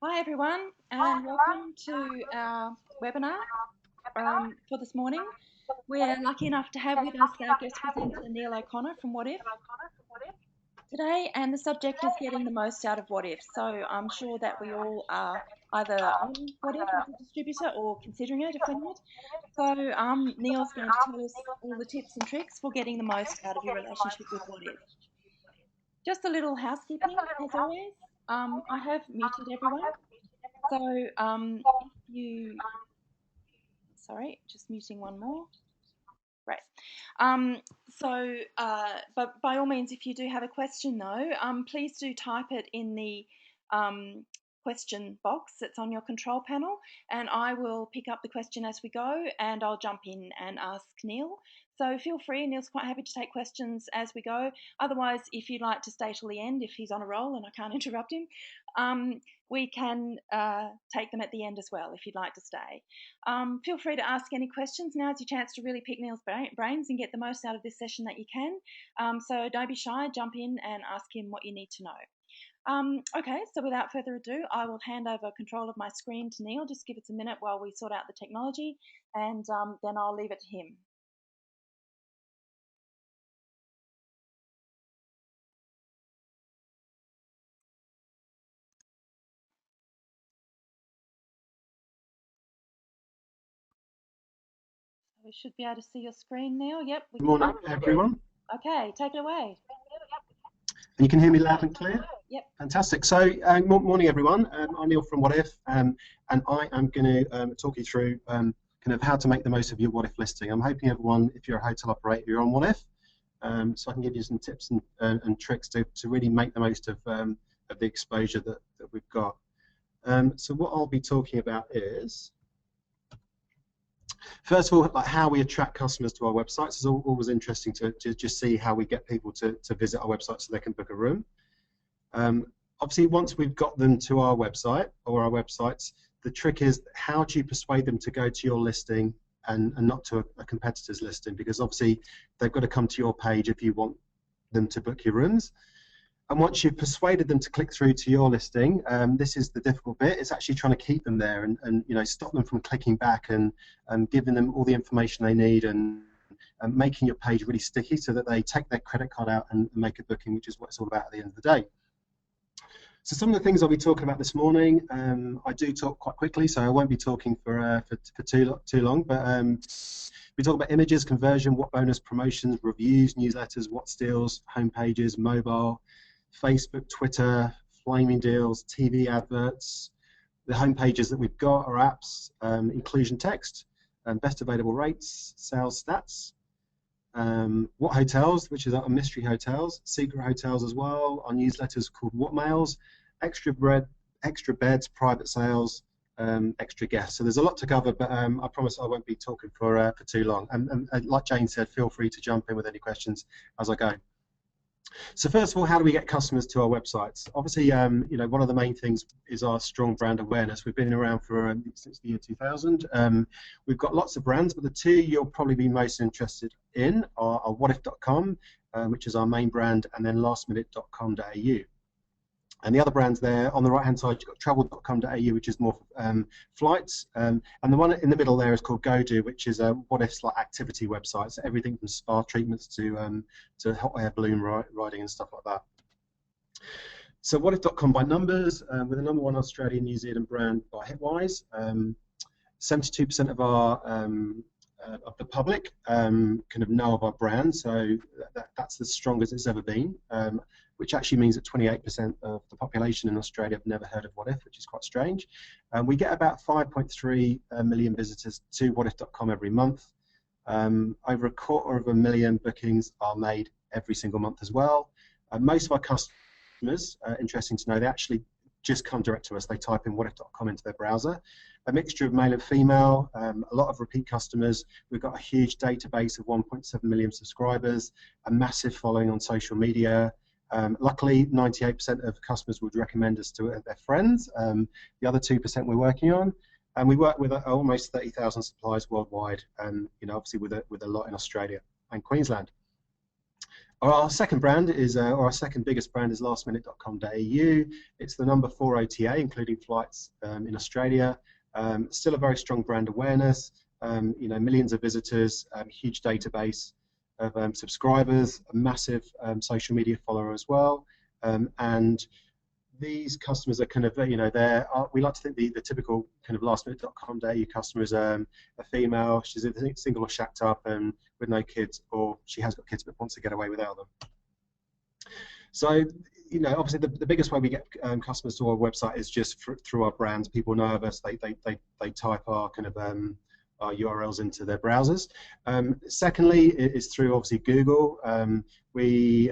Hi everyone, and welcome to our webinar for this morning. We're lucky enough to have with us our guest presenter Neil O'Connor from Wotif today, and the subject is getting the most out of Wotif. So I'm sure that we all are either on Wotif as a distributor or considering it if we're not. So Neil's going to tell us all the tips and tricks for getting the most out of your relationship with Wotif. Just a little housekeeping, as always. I have muted everyone. So if you, sorry, just muting one more. Right. But by all means, if you do have a question though, please do type it in the question box that's on your control panel, and I will pick up the question as we go, and I'll jump in and ask Neil. So feel free, Neil's quite happy to take questions as we go. Otherwise, if you'd like to stay till the end, if he's on a roll and I can't interrupt him, we can take them at the end as well if you'd like to stay. Feel free to ask any questions. Now's your chance to really pick Neil's brains and get the most out of this session that you can. So don't be shy, jump in and ask him what you need to know. Okay, so without further ado, I will hand over control of my screen to Neil. Just give us a minute while we sort out the technology, and then I'll leave it to him. We should be able to see your screen, Neil. Yep. Good morning, everyone. Okay, take it away. And you can hear me loud and clear? Yep. Fantastic. So, morning, everyone. I'm Neil from Wotif, and I am going to talk you through kind of how to make the most of your Wotif listing. I'm hoping everyone, if you're a hotel operator, you're on Wotif, so I can give you some tips and tricks to really make the most of the exposure that we've got. So what I'll be talking about is, first of all, like how we attract customers to our websites. It's always interesting to just see how we get people to visit our website so they can book a room. Obviously, once we've got them to our website or our websites, the trick is how do you persuade them to go to your listing and not to a competitor's listing, because obviously they've got to come to your page if you want them to book your rooms. And once you've persuaded them to click through to your listing, this is the difficult bit. It's actually trying to keep them there and stop them from clicking back and giving them all the information they need and making your page really sticky so that they take their credit card out and make a booking, which is what it's all about at the end of the day. So some of the things I'll be talking about this morning, I do talk quite quickly, so I won't be talking for too long, but we talk about images, conversion, what bonus promotions, reviews, newsletters, what deals, home pages, mobile, Facebook, Twitter, flaming deals, TV adverts, the home pages that we've got, our apps, inclusion text, best available rates, sales stats, what hotels, which is our mystery hotels, secret hotels as well, our newsletters called what mails, extra beds, private sales, extra guests. So there's a lot to cover, but I promise I won't be talking for too long. And like Jane said, feel free to jump in with any questions as I go. So first of all, how do we get customers to our websites? Obviously, one of the main things is our strong brand awareness. We've been around for since the year 2000. We've got lots of brands, but the two you'll probably be most interested in are Wotif.com, which is our main brand, and then lastminute.com.au. And the other brands there, on the right-hand side, you've got travel.com.au, which is more flights. And the one in the middle there is called GoDo, which is a Wotif's like activity website. So everything from spa treatments to hot air balloon riding and stuff like that. So Wotif.com by numbers, we're the #1 Australian New Zealand brand by Hitwise. 72% of our of the public kind of know of our brand, so that's the strongest it's ever been. Which actually means that 28% of the population in Australia have never heard of Wotif, which is quite strange. We get about 5.3 million visitors to Wotif.com every month. Over 250,000 bookings are made every single month as well. Most of our customers, interesting to know, they actually just come direct to us. They type in Wotif.com into their browser. A mixture of male and female, a lot of repeat customers. We've got a huge database of 1.7 million subscribers, a massive following on social media. Luckily, 98% of customers would recommend us to their friends. The other 2% we're working on, and we work with almost 30,000 suppliers worldwide, and obviously with a lot in Australia and Queensland. Our second brand is, or our second biggest brand is lastminute.com.au. It's the number 4 OTA, including flights in Australia. Still a very strong brand awareness. Millions of visitors, huge database of subscribers, a massive social media follower as well. And these customers are kind of, we like to think the typical kind of lastminute.com.au customer is a female. She's single or shacked up and with no kids, or she has got kids but wants to get away without them. So, obviously the biggest way we get customers to our website is just through our brands. People know of us. They type our kind of our URLs into their browsers. Secondly, is through obviously Google. We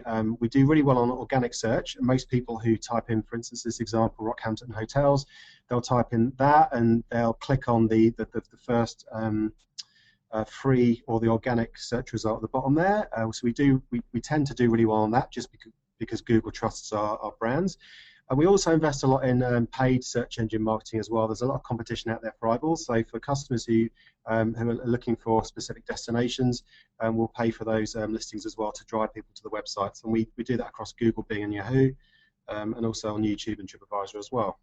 do really well on organic search. Most people who type in, for instance, this example, Rockhampton Hotels, they'll type in that and they'll click on the first free or the organic search result at the bottom there. So we tend to do really well on that just because Google trusts our brands. And we also invest a lot in paid search engine marketing as well. There's a lot of competition out there for eyeballs. So for customers who are looking for specific destinations, we'll pay for those listings as well to drive people to the websites. And we do that across Google, Bing, and Yahoo, and also on YouTube and TripAdvisor as well.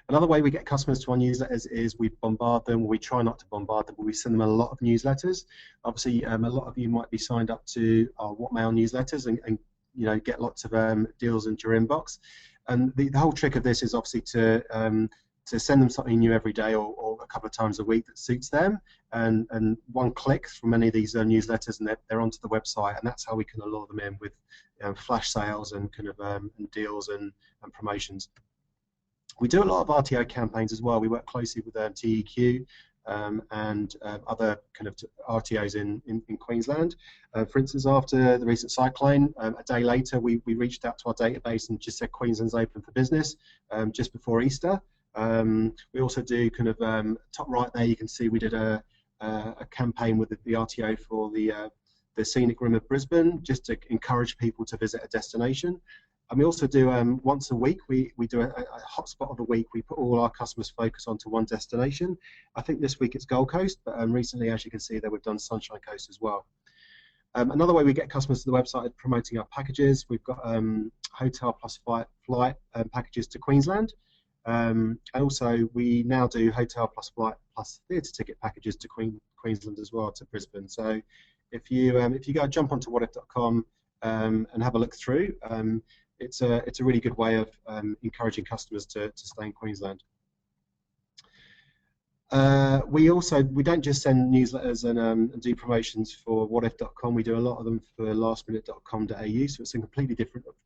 Another way we get customers to our newsletters is we bombard them. We try not to bombard them, but we send them a lot of newsletters. Obviously, a lot of you might be signed up to our Whatmail newsletters and get lots of deals into your inbox. And the whole trick of this is obviously to send them something new every day or a couple of times a week that suits them. And one click from any of these newsletters and they're onto the website, and that's how we can lure them in with flash sales and kind of and deals and promotions. We do a lot of RTO campaigns as well. We work closely with TEQ and other kind of RTOs in Queensland. For instance, after the recent cyclone, a day later, we reached out to our database and just said Queensland's open for business just before Easter. We also do kind of top right there, you can see we did a campaign with the RTO for the scenic rim of Brisbane, just to encourage people to visit a destination. And we also do once a week, we do a hotspot of the week. We put all our customers' focus onto one destination. I think this week it's Gold Coast, but recently, as you can see, there we've done Sunshine Coast as well. Another way we get customers to the website is promoting our packages. We've got hotel plus flight packages to Queensland. And also, we now do hotel plus flight plus theatre ticket packages to Queensland as well, to Brisbane. So if you go jump onto wotif.com and have a look through, it's a really good way of encouraging customers to stay in Queensland. We don't just send newsletters and do promotions for wotif.com. We do a lot of them for lastminute.com.au, so it's a completely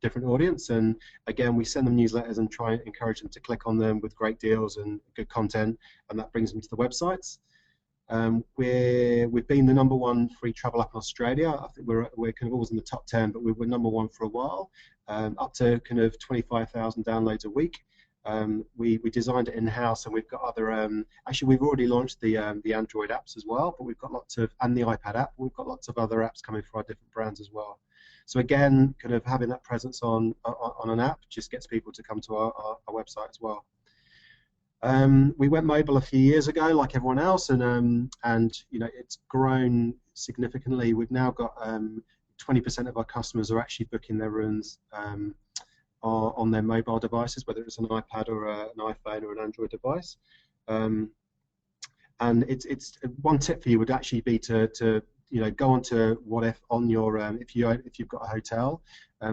different audience. And again, we send them newsletters and try and encourage them to click on them with great deals and good content, and that brings them to the websites. We've been the #1 free travel app in Australia. I think we're kind of always in the top 10, but we were #1 for a while, up to kind of 25,000 downloads a week. We designed it in-house, and we've got other. Actually, we've already launched the Android apps as well, but we've got lots of, and the iPad app. We've got lots of other apps coming for our different brands as well. So again, kind of having that presence on an app just gets people to come to our website as well. We went mobile a few years ago, like everyone else, and it's grown significantly. We've now got 20% of our customers are actually booking their rooms on their mobile devices, whether it's an iPad or an iPhone or an Android device. And it's one tip for you would actually be to go onto Wotif on your if you've got a hotel,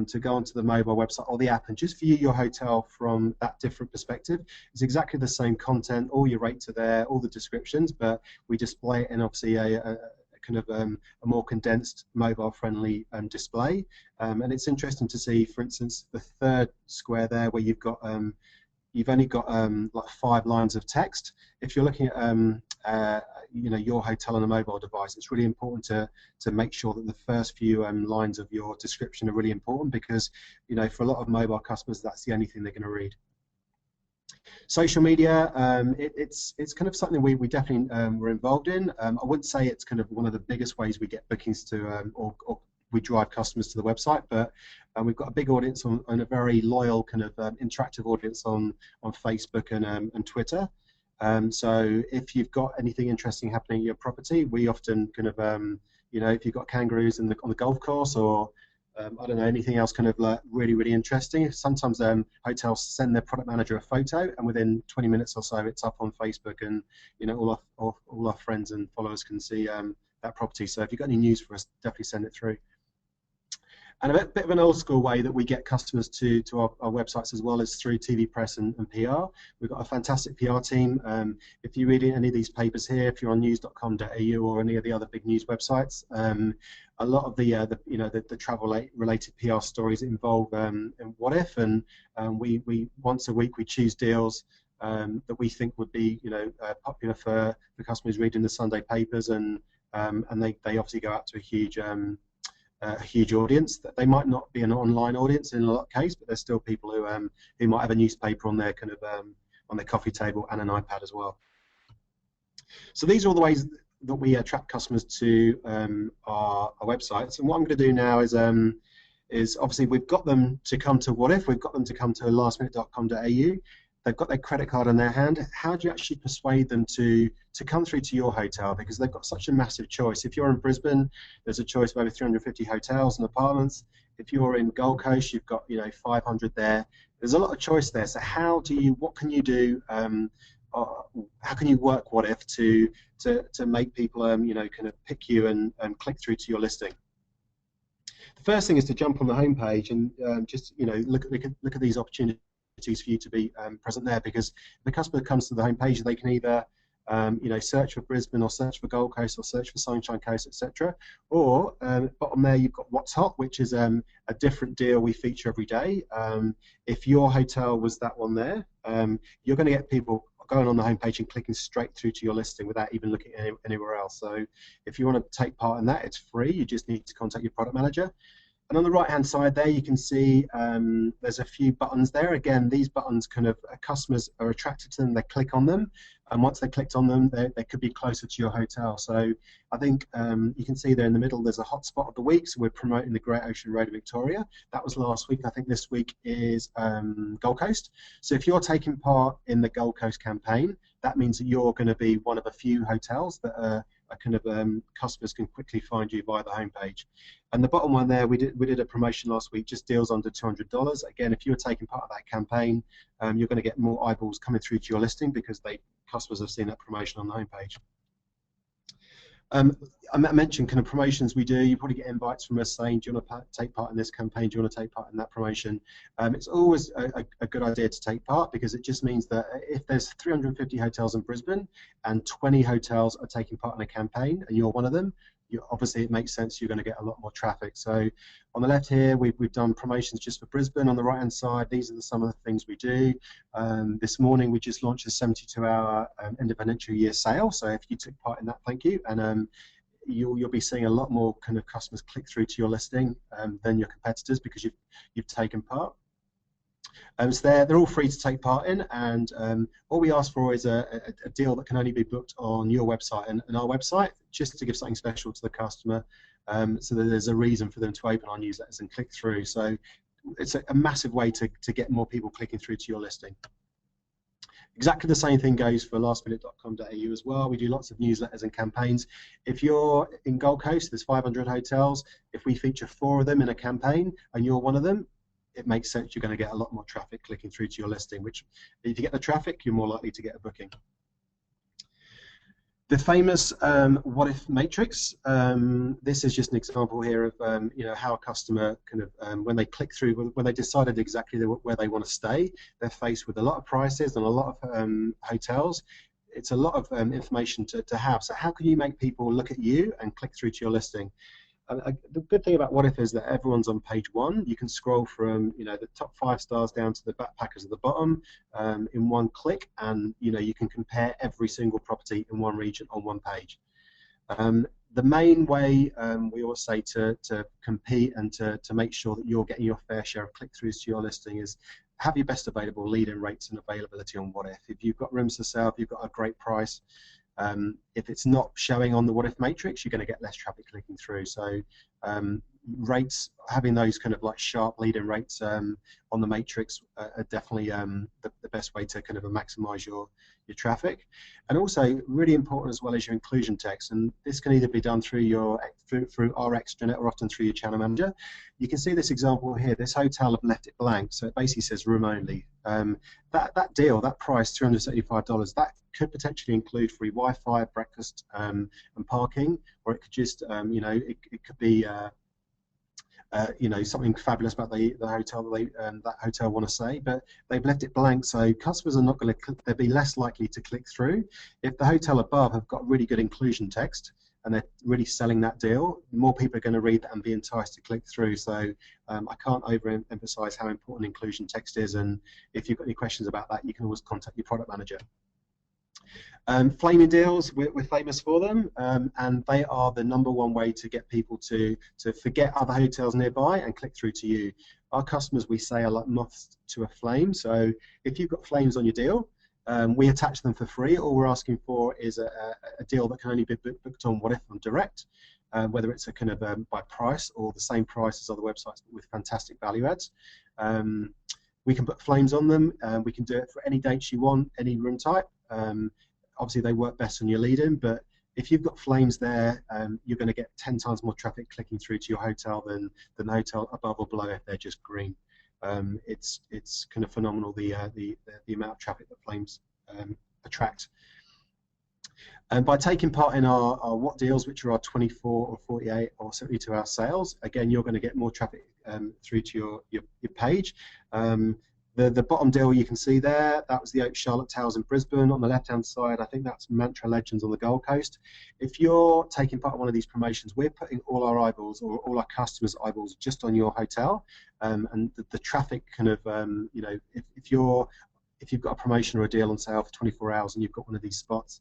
to go onto the mobile website or the app and just view your hotel from that different perspective. It's exactly the same content, all your rates are there, all the descriptions, but we display it in obviously a kind of a more condensed mobile-friendly display. And it's interesting to see, for instance, the third square there where you've only got like 5 lines of text. If you're looking at your hotel on a mobile device, it's really important to make sure that the first few lines of your description are really important, because for a lot of mobile customers, that's the only thing they're going to read. Social media, it's kind of something we definitely were involved in. I wouldn't say it's kind of one of the biggest ways we get bookings to or we drive customers to the website, but we've got a big audience and a very loyal kind of interactive audience on Facebook and Twitter. So if you've got anything interesting happening at your property, we often kind of if you've got kangaroos on the golf course, or I don't know, anything else kind of like really, really interesting. Sometimes hotels send their product manager a photo, and within 20 minutes or so, it's up on Facebook, and all our friends and followers can see that property. So if you've got any news for us, definitely send it through. And a bit of an old school way that we get customers to our websites as well is through TV press and PR. We've got a fantastic PR team. If you read any of these papers here, if you're on news.com.au or any of the other big news websites, a lot of the travel related PR stories involve Wotif, and we once a week we choose deals that we think would be popular for customers reading the Sunday papers, and they obviously go out to a huge audience. That they might not be an online audience in a lot of cases, but there's still people who might have a newspaper on their on their coffee table and an iPad as well. So these are all the ways that we attract customers to our websites. And what I'm going to do now is obviously we've got them to come to Wotif, we've got them to come to lastminute.com.au. They've got their credit card in their hand. How do you actually persuade them to come through to your hotel? Because they've got such a massive choice. If you're in Brisbane, there's a choice of over 350 hotels and apartments. If you're in Gold Coast, you've got 500 there. There's a lot of choice there. So what can you do? How can you work Wotif to make people kind of pick you and click through to your listing? The first thing is to jump on the homepage and just look at these opportunities for you to be present there, because if the customer comes to the homepage, they can either search for Brisbane, or search for Gold Coast, or search for Sunshine Coast, etc. Or bottom there you've got What's Hot, which is a different deal we feature every day. If your hotel was that one there, you're going to get people going on the homepage and clicking straight through to your listing without even looking anywhere else. So if you want to take part in that, it's free. You just need to contact your product manager. And on the right-hand side there, you can see there's a few buttons there. Again, these buttons customers are attracted to them, they click on them, and once they clicked on them, they could be closer to your hotel. So I think you can see there in the middle, there's a hotspot of the week, so we're promoting the Great Ocean Road of Victoria. That was last week. I think this week is Gold Coast. So if you're taking part in the Gold Coast campaign, that means that you're going to be one of a few hotels that are customers can quickly find you via the homepage. And the bottom one there, we did a promotion last week, just deals under $200. Again, if you're taking part of that campaign, you're going to get more eyeballs coming through to your listing because customers have seen that promotion on the homepage. I mentioned kind of promotions we do. You probably get invites from us saying, do you want to take part in this campaign? Do you want to take part in that promotion? It's always a good idea to take part, because it just means that if there's 350 hotels in Brisbane and 20 hotels are taking part in a campaign and you're one of them, obviously it makes sense you're going to get a lot more traffic. So on the left here, we've done promotions just for Brisbane. On the right hand side, these are some of the things we do. This morning we just launched a 72-hour end of financial year sale. So if you took part in that, thank you. And you'll be seeing a lot more kind of customers click through to your listing than your competitors, because you've taken part. So they're all free to take part in, and all we ask for is a deal that can only be booked on your website and our website, just to give something special to the customer, so that there's a reason for them to open our newsletters and click through. So it's a massive way to get more people clicking through to your listing. Exactly the same thing goes for lastminute.com.au as well. We do lots of newsletters and campaigns. If you're in Gold Coast, there's 500 hotels. If we feature 4 of them in a campaign and you're one of them, it makes sense you're going to get a lot more traffic clicking through to your listing, which if you get the traffic, you're more likely to get a booking. The famous Wotif matrix. This is just an example here of how a customer when they click through, when they decided exactly where they want to stay, they're faced with a lot of prices and a lot of hotels. It's a lot of information to have. So how can you make people look at you and click through to your listing? The good thing about Wotif is that everyone's on page 1. You can scroll from the top 5 stars down to the backpackers at the bottom in one click, and you can compare every single property in one region on one page. The main way we always say to compete and to make sure that you're getting your fair share of click-throughs to your listing is have your best available lead-in rates and availability on Wotif. If you've got rooms to sell, if you've got a great price, if it's not showing on the what if matrix, you're going to get less traffic clicking through. So rates, having those kind of like sharp lead-in rates on the matrix are definitely the best way to kind of maximize your traffic. And also really important as well as your inclusion text, and this can either be done through through our extranet or often through your channel manager. You can see this example here. This hotel have left it blank, so it basically says room only. That deal, that price, $275, that could potentially include free Wi-Fi, breakfast, and parking, or it could just, it could be something fabulous about the hotel that that hotel want to say, but they've left it blank, so customers are not going to they'll be less likely to click through. If the hotel above have got really good inclusion text and they're really selling that deal, more people are going to read that and be enticed to click through. So I can't overemphasize how important inclusion text is, and if you've got any questions about that, you can always contact your product manager. Flaming deals, we're famous for them, and they are the #1 way to get people to forget other hotels nearby and click through to you. Our customers, we say, are like moths to a flame. So if you've got flames on your deal, we attach them for free. All we're asking for is a deal that can only be booked on Wotif on direct, whether it's a kind of by price or the same price as other websites but with fantastic value adds. We can put flames on them. We can do it for any dates you want, any room type. Obviously, they work best on your lead-in, but if you've got flames there, you're going to get 10 times more traffic clicking through to your hotel than the hotel above or below if they're just green. It's kind of phenomenal the amount of traffic that flames attract. And by taking part in our what deals, which are our 24 or 48 or 72-hour sales, again, you're going to get more traffic through to your page. The bottom deal you can see there, that was the Oak Charlotte Towers in Brisbane. On the left-hand side, I think that's Mantra Legends on the Gold Coast. If you're taking part in one of these promotions, we're putting all our eyeballs, or all our customers' eyeballs, just on your hotel, and the traffic kind of, if you've got a promotion or a deal on sale for 24 hours and you've got one of these spots,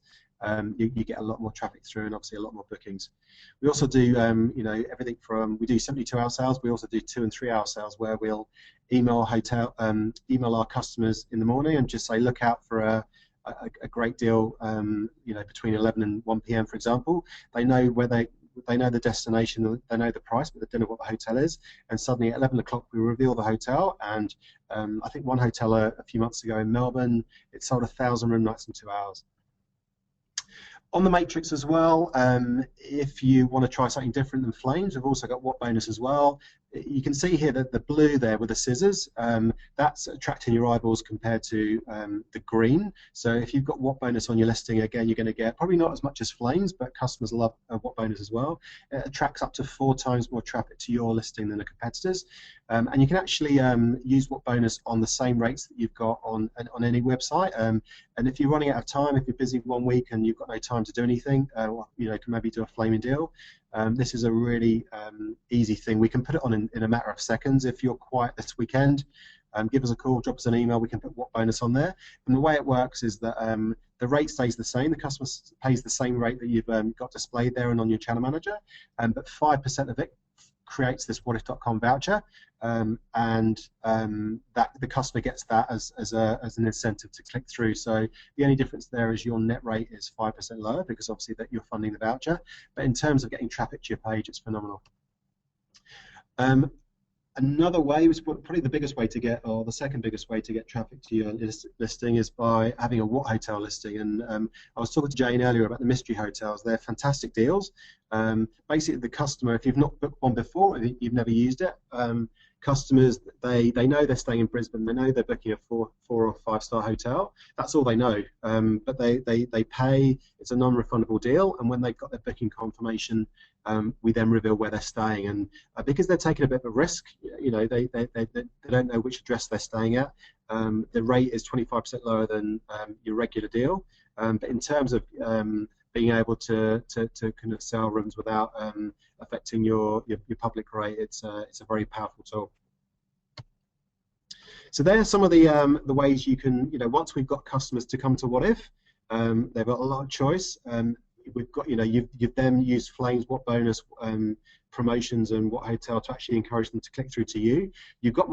you get a lot more traffic through and obviously a lot more bookings. We also do, everything from, we do 72-hour sales. We also do 2- and 3-hour sales where we'll email our customers in the morning and just say, look out for a great deal, between 11 and 1 p.m. for example. They know where they know the destination, they know the price, but they don't know what the hotel is. And suddenly at 11 o'clock we reveal the hotel. And I think one hotel a few months ago in Melbourne, it sold 1,000 room nights in 2 hours. On the matrix as well, if you want to try something different than flames, we've also got what bonus as well. You can see here that the blue there with the scissors, that's attracting your eyeballs compared to the green. So if you've got what bonus on your listing, again, you're going to get probably not as much as flames, but customers love what bonus as well. It attracts up to 4 times more traffic to your listing than the competitors. And you can actually use what bonus on the same rates that you've got on any website. And if you're running out of time, if you're busy 1 week and you've got no time to do anything, can maybe do a flaming deal. This is a really easy thing. We can put it on in a matter of seconds. If you're quiet this weekend, give us a call, drop us an email. We can put what bonus on there. And the way it works is that the rate stays the same. The customer pays the same rate that you've got displayed there and on your channel manager, but 5% of it creates this wotif.com voucher, and that the customer gets that as an incentive to click through. So the only difference there is your net rate is 5% lower because obviously that you're funding the voucher. But in terms of getting traffic to your page, it's phenomenal. Another way, was probably the biggest way to get, or the second biggest way to get traffic to your listing, is by having a what hotel listing. And I was talking to Jane earlier about the mystery hotels. They're fantastic deals. Basically, the customer, if you've not booked one before, if you've never used it, customers, they know they're staying in Brisbane. They know they're booking a 4 or 5-star hotel. That's all they know. But they pay. It's a non-refundable deal. And when they've got their booking confirmation, we then reveal where they're staying. And because they're taking a bit of a risk, they don't know which address they're staying at. The rate is 25% lower than your regular deal. But in terms of being able to kind of sell rooms without affecting your public rate, it's a very powerful tool. So there are some of the ways you can, once we've got customers to come to Wotif, they've got a lot of choice. We've got, you've then used Flames, what bonus, promotions and what hotel to actually encourage them to click through to you. You've got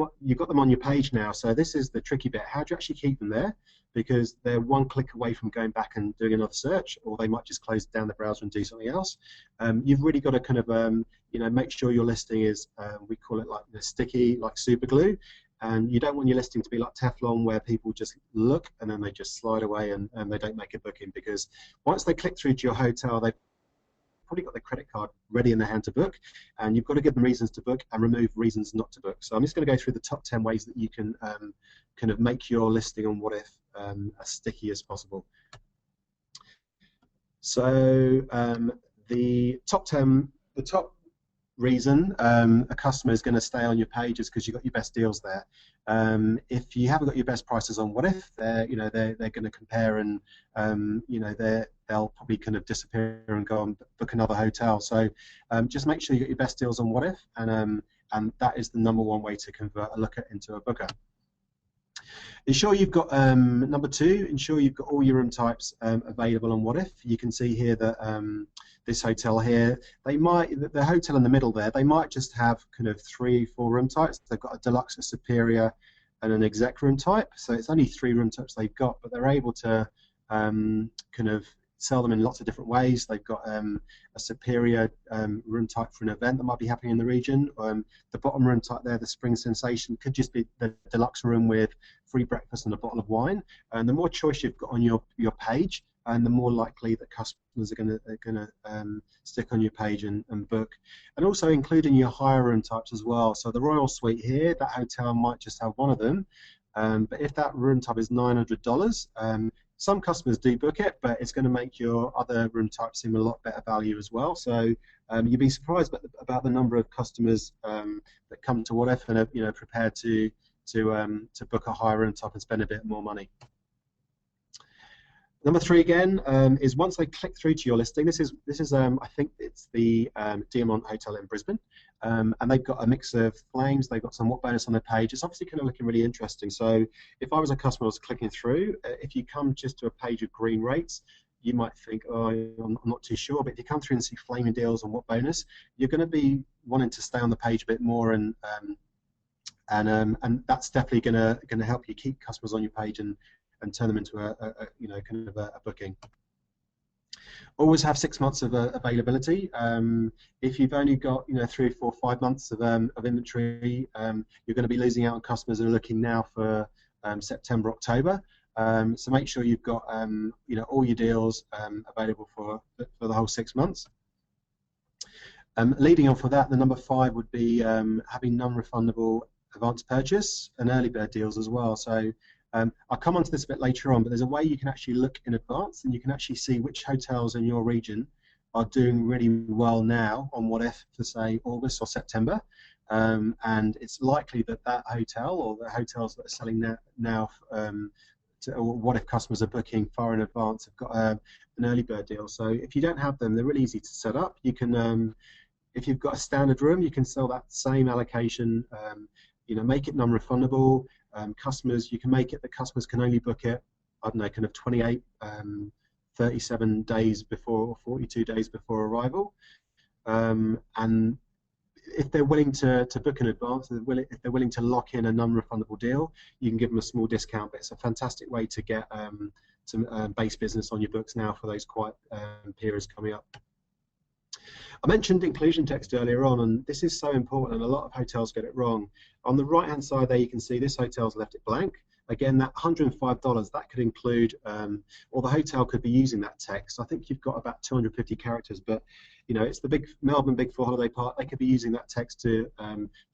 them on your page now, so this is the tricky bit. How do you actually keep them there? Because they're one click away from going back and doing another search, or they might just close down the browser and do something else. You've really got to kind of make sure your listing is, we call it like the sticky, like super glue. And you don't want your listing to be like Teflon, where people just look and then they just slide away and they don't make a booking, because once they click through to your hotel, they've probably got their credit card ready in their hand to book, and you've got to give them reasons to book and remove reasons not to book. So I'm just going to go through the top 10 ways that you can kind of make your listing on Wotif as sticky as possible. So the top reason a customer is going to stay on your page is because you've got your best deals there. If you haven't got your best prices on Wotif, they're going to compare, and they'll probably kind of disappear and go and book another hotel. So just make sure you get your best deals on Wotif, and that is the #1 way to convert a looker into a booker. Ensure you've got number 2. Ensure you've got all your room types available on Wotif. You can see here that this hotel here, the hotel in the middle there, they might just have kind of 3-4 room types. They've got a deluxe, a superior, and an exec room type. So it's only 3 room types they've got, but they're able to kind of sell them in lots of different ways. They've got a superior room type for an event that might be happening in the region. The bottom room type there, the Spring Sensation, could just be the deluxe room with free breakfast and a bottle of wine. And the more choice you've got on your page, and the more likely that customers are going to stick on your page and book. And also including your higher room types as well. So the Royal Suite here, that hotel might just have one of them, but if that room type is $900, some customers do book it, but it's going to make your other room type seem a lot better value as well. So you'd be surprised about the number of customers that come to Wotif and are prepared to book a higher room type and spend a bit more money. Number 3 again is once they click through to your listing. This is I think it's the Diamond Hotel in Brisbane, and they've got a mix of flames. They've got some what bonus on their page. It's obviously kind of looking really interesting. So if I was a customer who was clicking through, if you come just to a page of green rates, you might think, oh, I'm not too sure. But if you come through and see flaming deals and what bonus, you're going to be wanting to stay on the page a bit more, and that's definitely going to help you keep customers on your page and turn them into a booking. Always have 6 months of availability. If you've only got 3, 4, 5 months of inventory, you're going to be losing out on customers that are looking now for September, October. So make sure you've got all your deals available for the whole 6 months. Leading on for that, the number 5 would be having non-refundable advance purchase and early bird deals as well. So I'll come on to this a bit later on, but there's a way you can actually look in advance and you can actually see which hotels in your region are doing really well now on Wotif for, say, August or September. And it's likely that that hotel or the hotels that are selling now or Wotif customers are booking far in advance have got an early bird deal. So if you don't have them, they're really easy to set up. You can, if you've got a standard room, you can sell that same allocation, make it non-refundable. Customers, you can make it that customers can only book it, I don't know, kind of 28, 37 days before or 42 days before arrival. And if they're willing to book in advance, if they're willing to lock in a non-refundable deal, you can give them a small discount. But it's a fantastic way to get some base business on your books now for those quiet periods coming up. I mentioned inclusion text earlier on, and this is so important, and a lot of hotels get it wrong. On the right-hand side there, you can see this hotel's left it blank. Again, that $105, that could include, or the hotel could be using that text. I think you've got about 250 characters, but it's the big Melbourne Big Four holiday park. They could be using that text to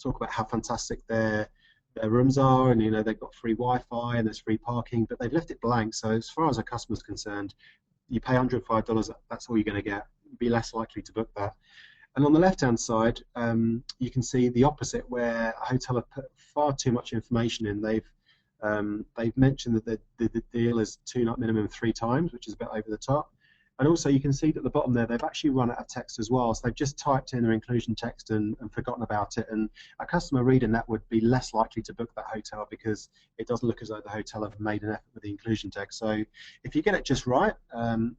talk about how fantastic their rooms are, and they've got free Wi-Fi and there's free parking, but they've left it blank. So as far as a customer's concerned, you pay $105, that's all you're going to get. Be less likely to book that. And on the left-hand side, you can see the opposite, where a hotel have put far too much information in. They've mentioned that the deal is 2-night minimum 3 times, which is a bit over the top. And also you can see that at the bottom there, they've actually run out of text as well. So they've just typed in their inclusion text and forgotten about it. And a customer reading that would be less likely to book that hotel because it doesn't look as though the hotel have made an effort with the inclusion text. So if you get it just right,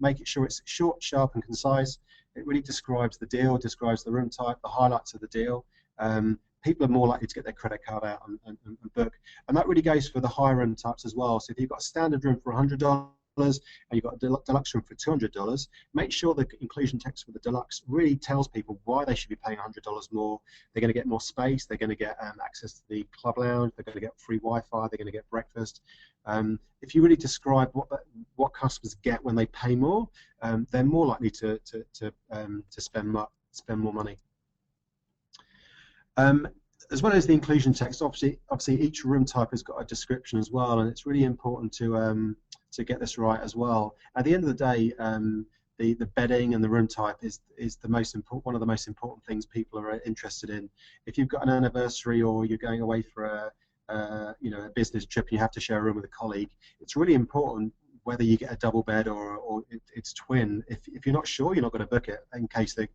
make it sure it's short, sharp and concise. It really describes the deal, describes the room type, the highlights of the deal. People are more likely to get their credit card out and book. And that really goes for the high room types as well. So if you've got a standard room for $100 and you've got a deluxe room for $200, make sure the inclusion text for the deluxe really tells people why they should be paying $100 more. They're going to get more space, they're going to get access to the club lounge, they're going to get free Wi-Fi, they're going to get breakfast. If you really describe what customers get when they pay more, they're more likely to spend more money. As well as the inclusion text, obviously each room type has got a description as well, and it's really important to get this right as well. At the end of the day, the bedding and the room type is the most important, one of the most important things people are interested in. If you've got an anniversary or you're going away for a business trip, you have to share a room with a colleague. It's really important whether you get a double bed or it's twin. If you're not sure, you're not going to book it in case it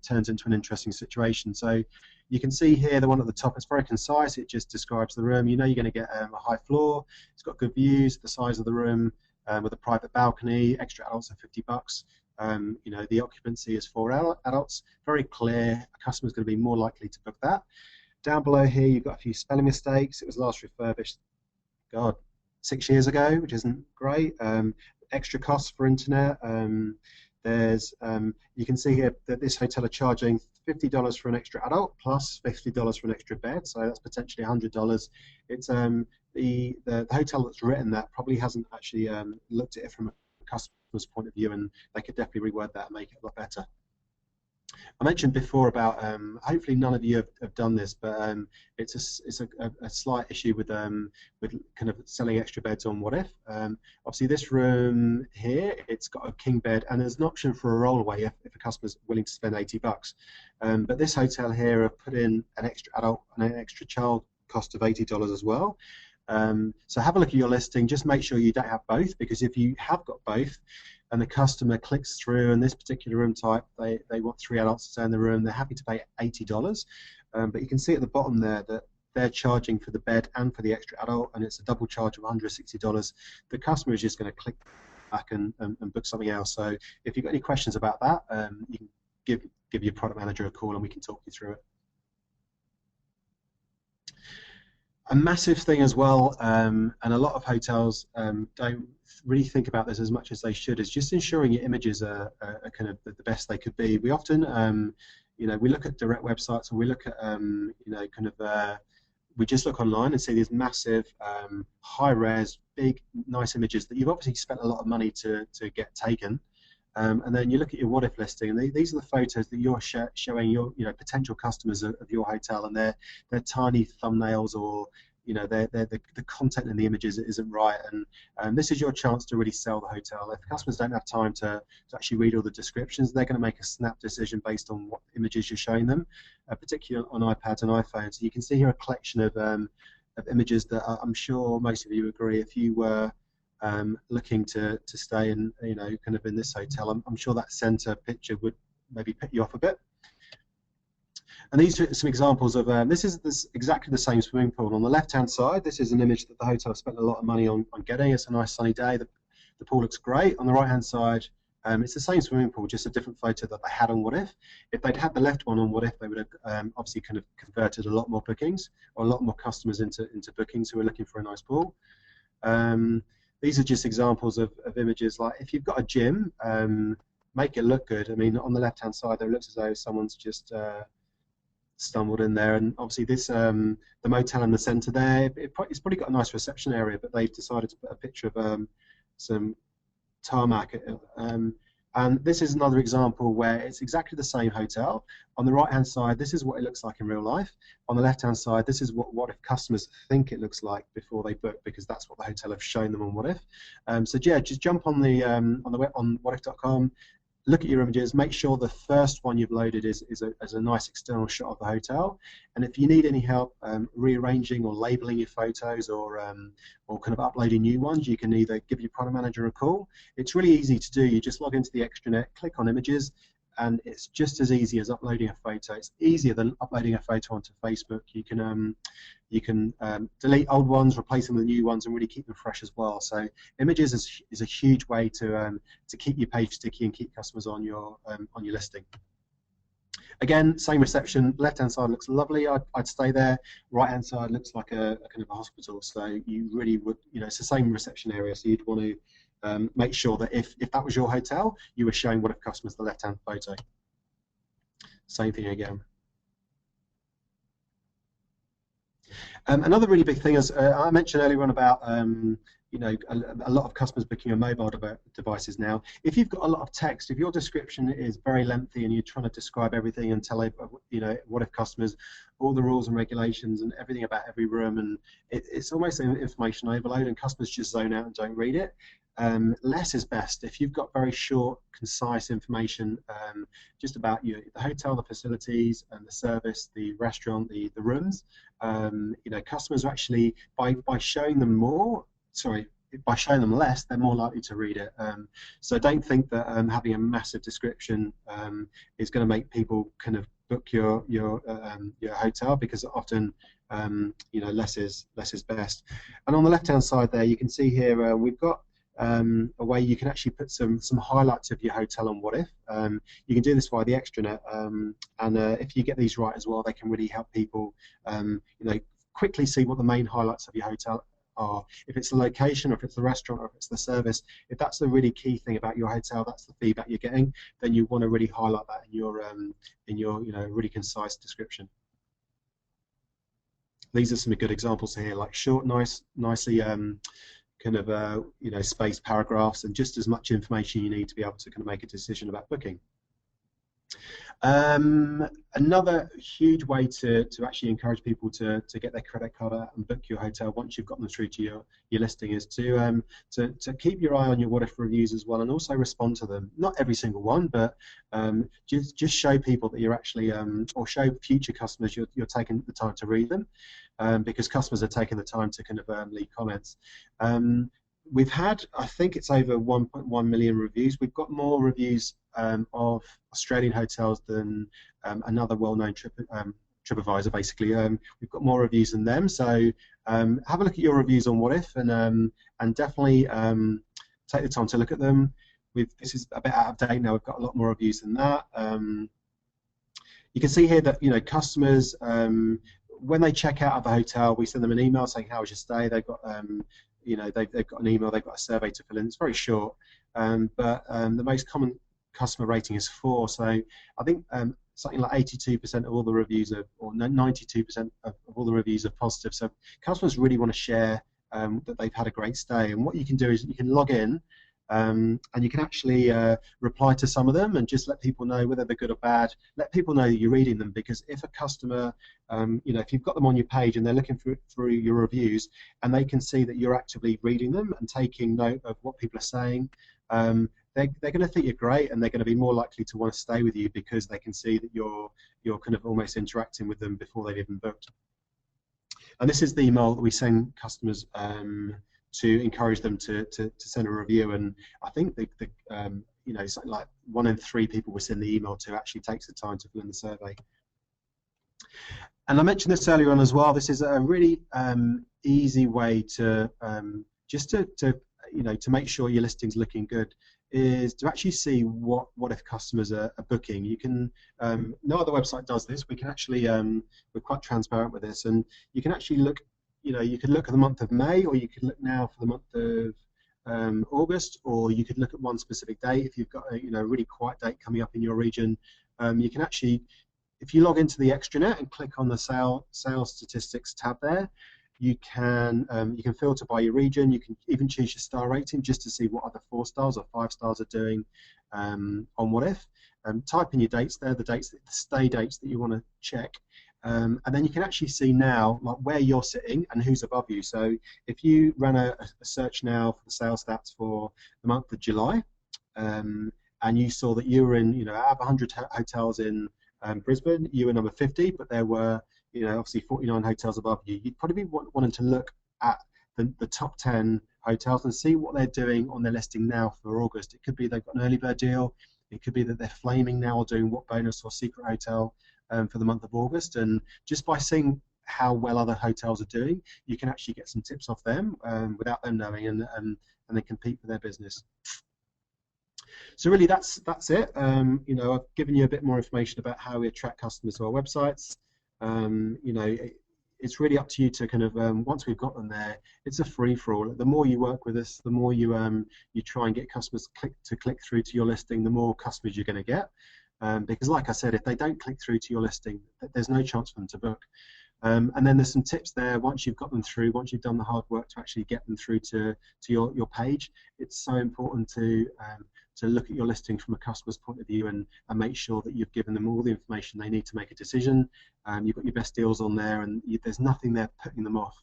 turns into an interesting situation. So you can see here the one at the top, it's very concise. It just describes the room. You know you're going to get a high floor. It's got good views, the size of the room, with a private balcony. Extra adults are $50. The occupancy is 4 adults. Very clear. A customer's going to be more likely to book that. Down below here, you've got a few spelling mistakes. It was last refurbished, God, 6 years ago, which isn't great. Extra costs for internet. You can see here that this hotel are charging $50 for an extra adult plus $50 for an extra bed, so that's potentially $100. It's the hotel that's written that probably hasn't actually looked at it from a customer's point of view, and they could definitely reword that and make it a lot better. I mentioned before about hopefully none of you have done this, but it's a slight issue with kind of selling extra beds on Wotif. Obviously, this room here, it's got a king bed, and there's an option for a rollaway if a customer's willing to spend $80. But this hotel here have put in an extra adult and an extra child cost of $80 as well. So have a look at your listing. Just make sure you don't have both, because if you have got both, and the customer clicks through, and this particular room type, they want 3 adults to stay in the room, they're happy to pay $80. But you can see at the bottom there that they're charging for the bed and for the extra adult, and it's a double charge of $160. The customer is just going to click back and book something else. So if you've got any questions about that, you can give your product manager a call and we can talk you through it. A massive thing as well, and a lot of hotels don't really think about this as much as they should, is just ensuring your images are kind of the best they could be. We often, we look at direct websites, and we look at, we just look online and see these massive, high-res, big, nice images that you've obviously spent a lot of money to get taken. And then you look at your Wotif listing, and these are the photos that you're showing your potential customers of your hotel, and they're tiny thumbnails, or the content in the images isn't right, and this is your chance to really sell the hotel. If customers don't have time to actually read all the descriptions, they're going to make a snap decision based on what images you're showing them, particularly on iPads and iPhones. So you can see here a collection of images that I'm sure most of you agree, if you were looking to stay in, kind of in this hotel, I'm sure that center picture would maybe pick you off a bit. And these are some examples of, this is exactly the same swimming pool. On the left-hand side, this is an image that the hotel spent a lot of money on getting. It's a nice sunny day. The pool looks great. On the right-hand side, it's the same swimming pool, just a different photo that they had on Wotif. If they'd had the left one on Wotif, they would have obviously kind of converted a lot more bookings, or a lot more customers into bookings who are looking for a nice pool. These are just examples of images. Like if you've got a gym, make it look good. I mean, on the left-hand side, there looks as though someone's just stumbled in there, and obviously this, the motel in the centre there, it's probably got a nice reception area, but they've decided to put a picture of some tarmac. And this is another example where it's exactly the same hotel. On the right-hand side, this is what it looks like in real life. On the left-hand side, this is what if customers think it looks like before they book, because that's what the hotel have shown them on Wotif. So yeah, just jump on the web on wotif.com. Look at your images, make sure the first one you've loaded is a nice external shot of the hotel. And if you need any help rearranging or labeling your photos, or kind of uploading new ones, you can either give your product manager a call. It's really easy to do. You just log into the extranet, click on images, and it's just as easy as uploading a photo. It's easier than uploading a photo onto Facebook. You can delete old ones, replace them with new ones, and really keep them fresh as well. So images is a huge way to keep your page sticky and keep customers on your listing. Again, same reception. Left-hand side looks lovely. I'd stay there. Right-hand side looks like a kind of a hospital. So you really would, it's the same reception area. So you'd want to make sure that if that was your hotel, you were showing one of customers the left-hand photo. Same thing again. Another really big thing is I mentioned earlier on about a lot of customers booking on mobile devices now. If you've got a lot of text, if your description is very lengthy and you're trying to describe everything and tell what if customers all the rules and regulations and everything about every room, and it's almost an information overload and customers just zone out and don't read it. Less is best. If you've got very short, concise information just about the hotel, the facilities, and the service, the restaurant, the rooms, customers are actually by showing them less, they're more likely to read it. So don't think that having a massive description is going to make people kind of book your hotel, because often less is best. And on the left-hand side there, you can see here we've got a way you can actually put some highlights of your hotel on Wotif. You can do this via the extranet, and if you get these right as well, they can really help people quickly see what the main highlights of your hotel are. If it's the location, or if it's the restaurant, or if it's the service, if that's the really key thing about your hotel, that's the feedback you're getting, then you want to really highlight that in your really concise description. These are some good examples here, like short, nicely kind of spaced paragraphs, and just as much information you need to be able to kind of make a decision about booking. Another huge way to actually encourage people to get their credit card out and book your hotel once you've got them through to your listing is to keep your eye on your Wotif reviews as well, and also respond to them. Not every single one, but just show people that you're actually or show future customers you're taking the time to read them, because customers are taking the time to kind of leave comments. We've had, I think it's over 1.1 million reviews. We've got more reviews of Australian hotels than another well-known TripAdvisor, basically. We've got more reviews than them. So have a look at your reviews on Wotif, and definitely take the time to look at them. This is a bit out of date now. We've got a lot more reviews than that. You can see here that customers, when they check out of the hotel, we send them an email saying, "How was your stay?" They've got they've got an email, they've got a survey to fill in. It's very short, but the most common customer rating is 4. So I think something like 82% of all the reviews or 92% of all the reviews are positive. So customers really want to share that they've had a great stay. And what you can do is you can log in, and you can actually reply to some of them and just let people know whether they're good or bad. Let people know that you're reading them, because if a customer, if you've got them on your page and they're looking through your reviews and they can see that you're actively reading them and taking note of what people are saying, they're going to think you're great, and they're going to be more likely to want to stay with you, because they can see that you're kind of almost interacting with them before they've even booked. And this is the email that we send customers to encourage them to send a review, and I think something like 1 in 3 people we send the email to actually takes the time to fill in the survey. And I mentioned this earlier on as well. This is a really easy way to just to make sure your listing's looking good, is to actually see what if customers are booking. You can no other website does this. We can actually we're quite transparent with this, and you can actually look. You could look at the month of May, or you could look now for the month of August, or you could look at one specific date. If you've got a really quiet date coming up in your region, you can actually, if you log into the extranet and click on the sales statistics tab there, you can filter by your region. You can even choose your star rating just to see what other 4 stars or 5 stars are doing on Wotif. Type in your dates there, the stay dates that you want to check. And then you can actually see now like where you're sitting and who's above you. So if you ran a search now for the sales stats for the month of July, and you saw that you were in, out of 100 hotels in Brisbane, you were number 50, but there were, obviously 49 hotels above you, you'd probably be wanting to look at the top 10 hotels and see what they're doing on their listing now for August. It could be they've got an early bird deal. It could be that they're flaming now or doing what bonus or secret hotel for the month of August. And just by seeing how well other hotels are doing, you can actually get some tips off them without them knowing, and they compete for their business. So really, that's it. I've given you a bit more information about how we attract customers to our websites. It's really up to you to kind of once we've got them there, it's a free for all. The more you work with us, the more you try and get customers click through to your listing, the more customers you're going to get. Because like I said, if they don't click through to your listing, there's no chance for them to book. And then there's some tips there once you've got them through, once you've done the hard work to actually get them through to your page. It's so important to look at your listing from a customer's point of view and make sure that you've given them all the information they need to make a decision. You've got your best deals on there, and there's nothing there putting them off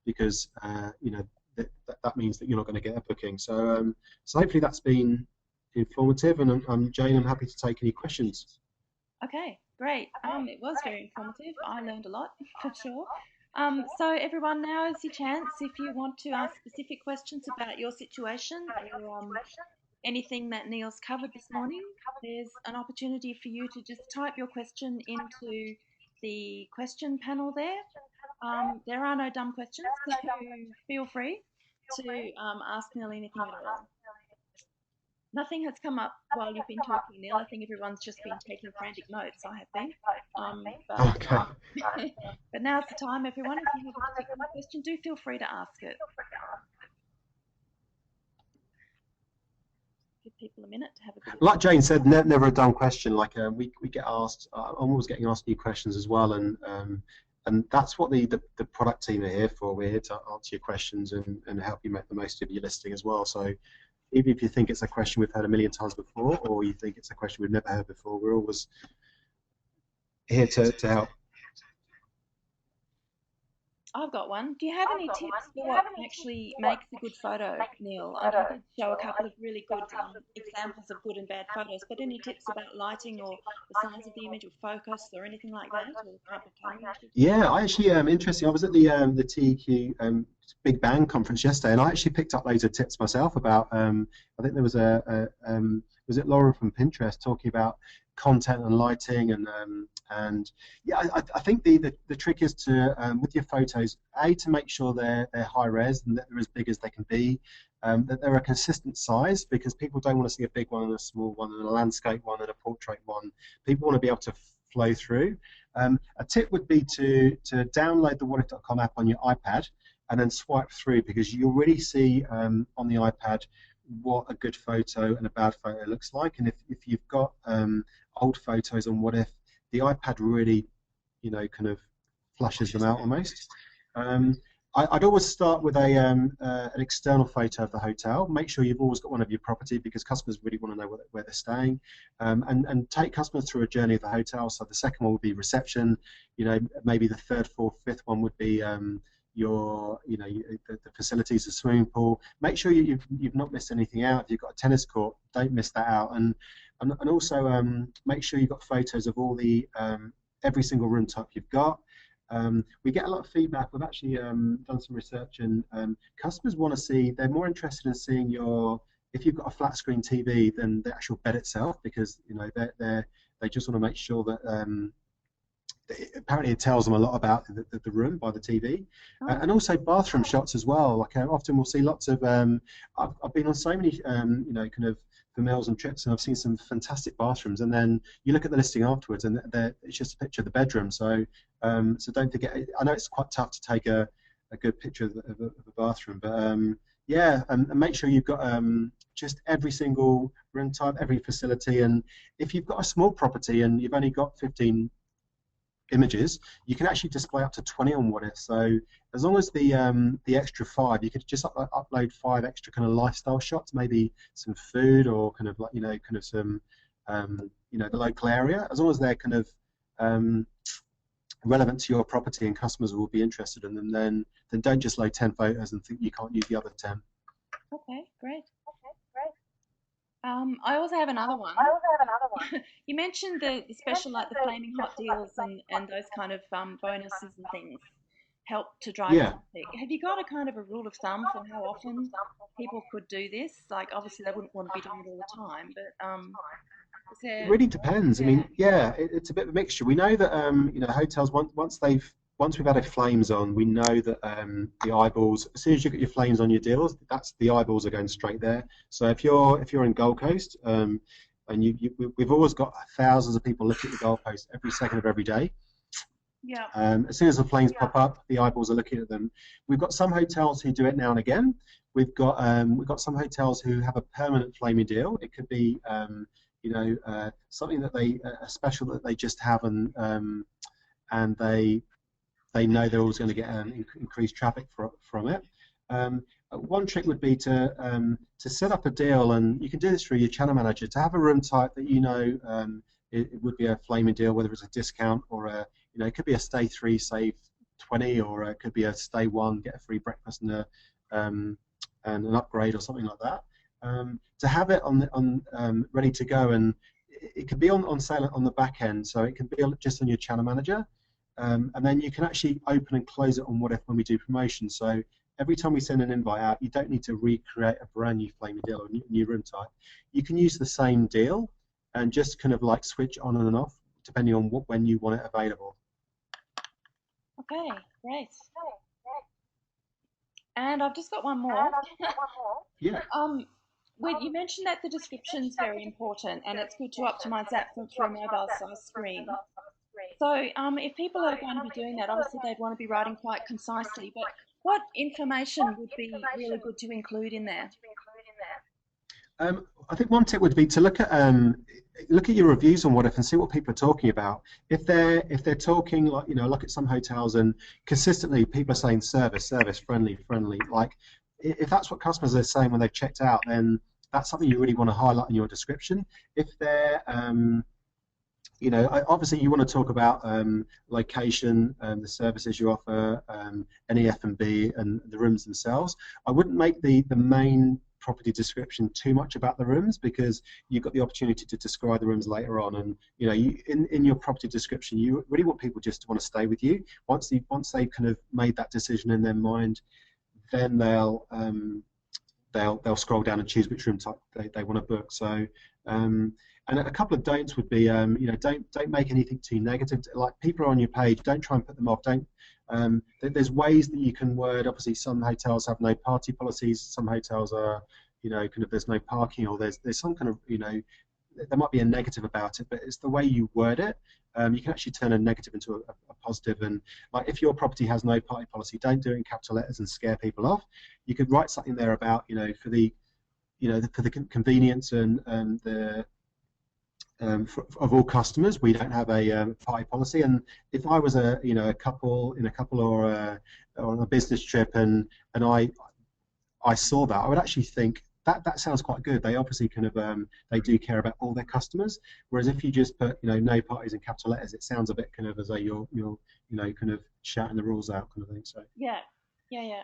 because that means that you're not going to get a booking. So hopefully that's been informative, and Jane, I'm happy to take any questions. Okay, great. It was very informative. I learned a lot for sure. So everyone, now is your chance if you want to ask specific questions about your situation or anything that Neil's covered this morning. There's an opportunity for you to just type your question into the question panel there. There are no dumb questions, so feel free to ask Neil anything at all. Nothing has come up while you've been talking, Neil. I think everyone's just been taking frantic notes. I have been. Okay. But now's the time, everyone. If you have a particular question, do feel free to ask it. Give people a minute to have a bit of... Like Jane said, never a dumb question. Like we get asked, I'm always getting asked new questions as well, and that's what the product team are here for. We're here to answer your questions and help you make the most of your listing as well. So even if you think it's a question we've heard a million times before, or you think it's a question we've never heard before, we're always here to help. I've got one. Do you have any tips for what actually makes a good photo, Neil? You did show a couple of really good examples of good and bad photos, but any tips about lighting or the size of the image or focus or anything like that, or the type of camera you should use? Yeah, I actually interesting. I was at the TEQ Big Bang conference yesterday, and I actually picked up loads of tips myself about. I think there was was it Lauren from Pinterest talking about content and lighting, and yeah, I think the trick is to with your photos, to make sure they're high res and that they're as big as they can be, that they're a consistent size, because people don't want to see a big one and a small one and a landscape one and a portrait one. People want to be able to flow through. A tip would be to download the Wotif.com app on your iPad and then swipe through, because you'll really see on the iPad what a good photo and a bad photo looks like. And if you've got old photos on Wotif, the iPad really, kind of flushes them out almost. I'd always start with an external photo of the hotel. Make sure you've always got one of your property, because customers really want to know where they're staying, and take customers through a journey of the hotel. So the second one would be reception. Maybe the third, fourth, fifth one would be the facilities, the swimming pool. Make sure you've not missed anything out. If you've got a tennis court, don't miss that out. And also make sure you've got photos of all the every single room type you've got. We get a lot of feedback. We've actually done some research, and customers want to see. They're more interested in seeing if you've got a flat screen TV than the actual bed itself, because they just want to make sure that. Apparently it tells them a lot about the room by the TV. And also bathroom shots as well. Like often we'll see lots of I've been on so many kind of for meals and trips, and I've seen some fantastic bathrooms, and then you look at the listing afterwards and it's just a picture of the bedroom. So don't forget, I know it's quite tough to take a good picture of a bathroom, but yeah, and make sure you've got just every single room type, every facility. And if you've got a small property and you've only got 15 images, you can actually display up to 20 on Wotif. So as long as the extra 5, you could just upload 5 extra kind of lifestyle shots, maybe some food or kind of like kind of some the local area. As long as they're kind of relevant to your property and customers will be interested in them, then don't just load 10 photos and think you can't use the other 10. Okay, great. I also have another one. You mentioned the special, like the flaming hot deals and those kind of bonuses and things help to drive traffic. Have you got a kind of a rule of thumb for how often people could do this? Like, obviously, they wouldn't want to be doing it all the time, but is It there? really depends. I Yeah. mean, yeah, it's a bit of a mixture. We know that hotels once we've added flames on, we know that the eyeballs, as soon as you get your flames on your deals, that's the eyeballs are going straight there. So if you're in Gold Coast, and we've always got thousands of people looking at the Gold Coast every second of every day. Yeah. As soon as the flames pop up, the eyeballs are looking at them. We've got some hotels who do it now and again. We've got some hotels who have a permanent flaming deal. It could be something that a special that they just have, and they know they're always going to get increased traffic from it. One trick would be to set up a deal, and you can do this through your channel manager, to have a room type that it would be a flaming deal, whether it's a discount or it could be a stay 3 save 20, or it could be a stay 1 get a free breakfast and an upgrade or something like that. To have it on ready to go, and it could be on sale on the back end, so it can be just on your channel manager. And then you can actually open and close it on Wotif when we do promotions. So every time we send an invite out, you don't need to recreate a brand new flaming deal or new room type. You can use the same deal and just kind of like switch on and off depending on when you want it available. Okay, great. And I've just got one more. Yeah. You mentioned that the description is very important, and it's good to optimize that through a mobile size screen. So, if people are going to be doing that, obviously they'd want to be writing quite concisely. But what information would be really good to include in there? I think one tip would be to look at your reviews on Wotif and see what people are talking about. If they're talking, like, look at some hotels and consistently people are saying service, friendly. Like, if that's what customers are saying when they've checked out, then that's something you really want to highlight in your description. If they're obviously you want to talk about location, the services you offer, any F&B, and the rooms themselves. I wouldn't make the main property description too much about the rooms, because you've got the opportunity to describe the rooms later on, and in your property description you really want people just to want to stay with you. Once they've kind of made that decision in their mind, then they'll scroll down and choose which room type they want to book. So and a couple of don'ts would be don't make anything too negative. Like, people are on your page, don't try and put them off. Don't there's ways that you can word. Obviously some hotels have no party policies, some hotels are kind of there's no parking, or there's some kind of there might be a negative about it, but it's the way you word it. You can actually turn a negative into a positive. And like, if your property has no party policy, don't do it in capital letters and scare people off. You could write something there about for the convenience and the of all customers, we don't have a party policy. And if I was a couple or on a business trip, and I saw that, I would actually think that sounds quite good. They obviously kind of they do care about all their customers. Whereas if you just put no parties in capital letters, it sounds a bit kind of as though you're kind of shouting the rules out, kind of thing. So Yeah, yeah.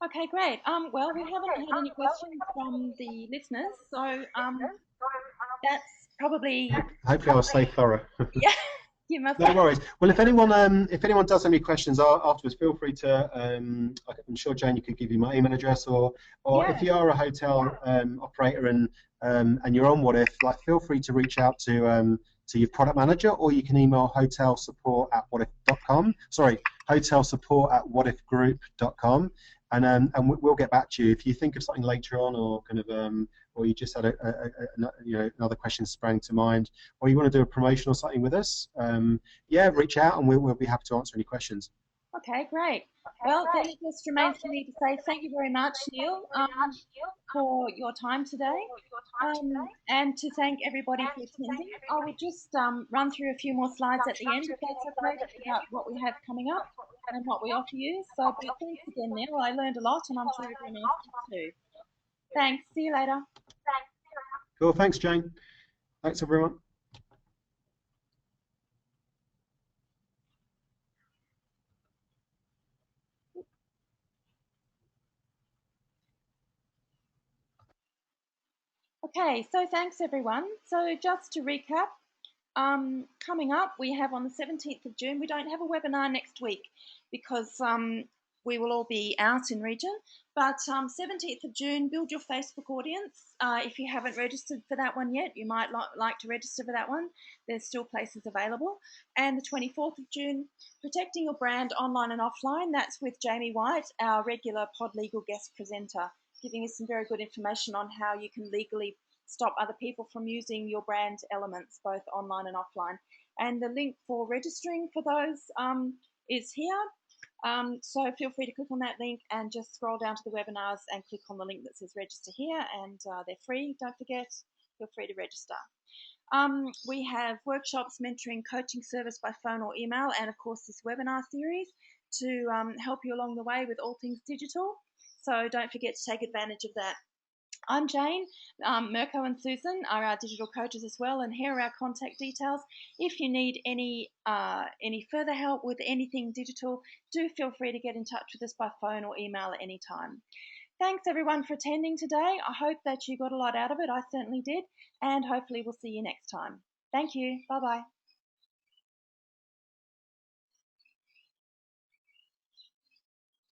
Okay, great. Well, we haven't had any questions from the listeners, so that's probably hopefully I was so thorough. yeah. You must No have. worries. Well, if anyone does have any questions afterwards, feel free to. I'm sure Jane, you could give you my email address, or if Yeah. you are a hotel operator and you're on Wotif, like, feel free to reach out to your product manager, or you can email hotelsupport@wotif.com. Sorry, hotelsupport@wotifgroup.com, and we'll get back to you if you think of something later on, or kind of or you just had another question sprang to mind, or you want to do a promotion or something with us, yeah, reach out and we'll be happy to answer any questions. Okay, great. Well, then it just remains for me to say thank you very much, Neil, for your time today, and to thank everybody for attending. I will just run through a few more slides at the end, if that's okay, just about what we have coming up and what we offer you. So, but thanks again, Neil. I learned a lot, and I'm sure everyone else did too. Thanks. See you later. Cool. Thanks, Jane. Thanks, everyone. Okay, so thanks everyone. So just to recap, coming up, we have on the 17th of June, we don't have a webinar next week because we will all be out in region. But 17th of June, build your Facebook audience. If you haven't registered for that one yet, you might like to register for that one. There's still places available. And the 24th of June, protecting your brand online and offline. That's with Jamie White, our regular Pod Legal guest presenter, giving us some very good information on how you can legally stop other people from using your brand elements, both online and offline. And the link for registering for those is here. So feel free to click on that link and just scroll down to the webinars and click on the link that says register here, and they're free, don't forget. Feel free to register. We have workshops, mentoring, coaching service by phone or email, and of course this webinar series to help you along the way with all things digital. So don't forget to take advantage of that. I'm Jane. Mirko and Susan are our digital coaches as well, and here are our contact details. If you need any further help with anything digital, do feel free to get in touch with us by phone or email at any time. Thanks everyone for attending today. I hope that you got a lot out of it. I certainly did, and hopefully we'll see you next time. Thank you. Bye-bye.